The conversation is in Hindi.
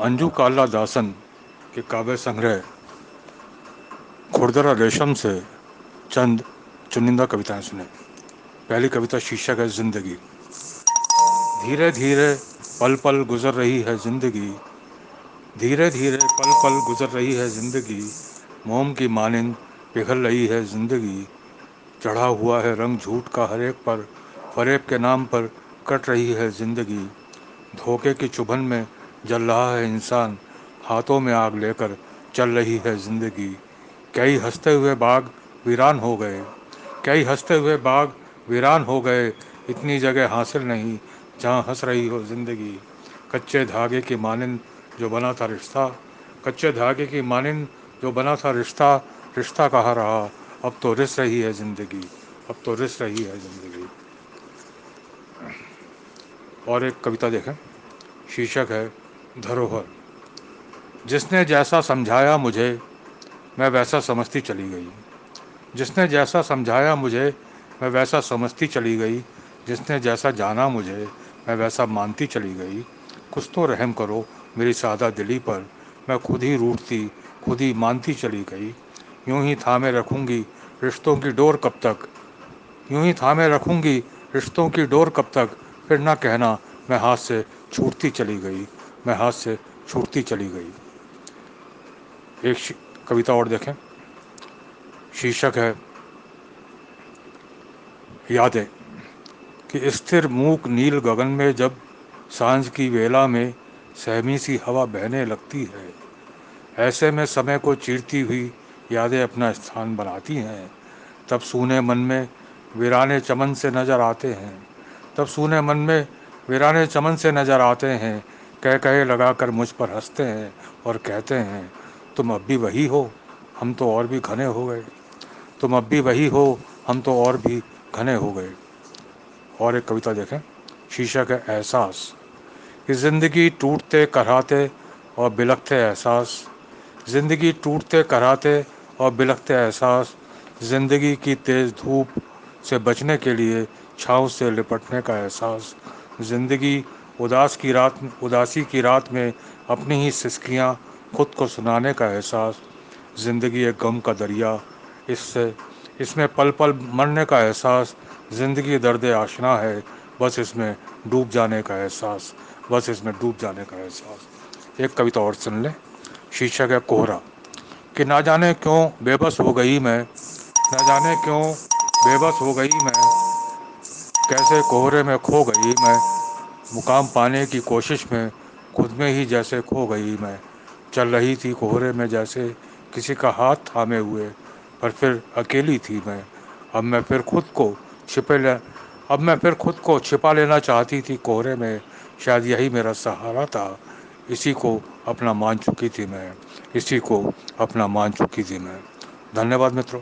अंजू काला दासन के काव्य संग्रह खुरदरा रेशम से चंद चुनिंदा कविताएं सुने। पहली कविता शीर्षक है जिंदगी। धीरे धीरे पल पल गुजर रही है जिंदगी, धीरे धीरे पल पल गुजर रही है जिंदगी, मोम की मानिंद पिघल रही है जिंदगी। चढ़ा हुआ है रंग झूठ का हर एक पर, फरेब के नाम पर कट रही है जिंदगी। धोखे की चुभन में जल रहा है इंसान, हाथों में आग लेकर चल रही है जिंदगी। कई हंसते हुए बाग वीरान हो गए, कई हंसते हुए बाग वीरान हो गए, इतनी जगह हासिल नहीं जहां हंस रही हो जिंदगी। कच्चे धागे की मानिंद जो बना था रिश्ता, कच्चे धागे की मानिंद जो बना था रिश्ता, रिश्ता कहाँ रहा, अब तो रिस रही है जिंदगी, अब तो रिस रही है जिंदगी। और एक कविता देखें, शीर्षक है धरोहर। जिसने जैसा समझाया मुझे मैं वैसा समझती चली गई, जिसने जैसा समझाया मुझे मैं वैसा समझती चली गई, जिसने जैसा जाना मुझे मैं वैसा मानती चली गई। कुछ तो रहम करो मेरी सादा दिली पर, मैं खुद ही रूठती खुद ही मानती चली गई। यूं ही थामे रखूंगी रिश्तों की डोर कब तक, यूं ही थामे रखूंगी रिश्तों की डोर कब तक, फिर ना कहना मैं हाथ से छूटती चली गई, मैं हाथ से छूटती चली गई। एक कविता और देखें, शीर्षक है यादें। कि स्थिर मूक नील गगन में जब सांझ की वेला में सहमी सी हवा बहने लगती है, ऐसे में समय को चीरती हुई यादें अपना स्थान बनाती हैं। तब सूने मन में वीराने चमन से नजर आते हैं, तब सूने मन में वीराने चमन से नजर आते हैं। कह कहे लगाकर मुझ पर हंसते हैं और कहते हैं तुम अब भी वही हो, हम तो और भी घने हो गए, तुम अब भी वही हो, हम तो और भी घने हो गए। और एक कविता देखें, शीर्षक है एहसास। कि जिंदगी टूटते कराहते और बिलखते एहसास, जिंदगी टूटते कराहते और बिलखते एहसास, जिंदगी की तेज धूप से बचने के लिए छाँव से लिपटने का एहसास, जिंदगी उदासी की रात में अपनी ही सिसकियाँ खुद को सुनाने का एहसास, जिंदगी एक गम का दरिया, इससे इसमें पल पल मरने का एहसास, जिंदगी दर्द आशना है, बस इसमें डूब जाने का एहसास, बस इसमें डूब जाने का एहसास। एक कविता और सुन लें, शीर्षक है कोहरा। कि ना जाने क्यों बेबस हो गई मैं, ना जाने क्यों बेबस हो गई मैं, कैसे कोहरे में खो गई मैं, मुकाम पाने की कोशिश में खुद में ही जैसे खो गई मैं। चल रही थी कोहरे में जैसे किसी का हाथ थामे हुए, पर फिर अकेली थी मैं। अब मैं फिर खुद को छिपे ले अब मैं फिर खुद को छिपा लेना चाहती थी कोहरे में, शायद यही मेरा सहारा था, इसी को अपना मान चुकी थी मैं, इसी को अपना मान चुकी थी मैं। धन्यवाद मित्रों।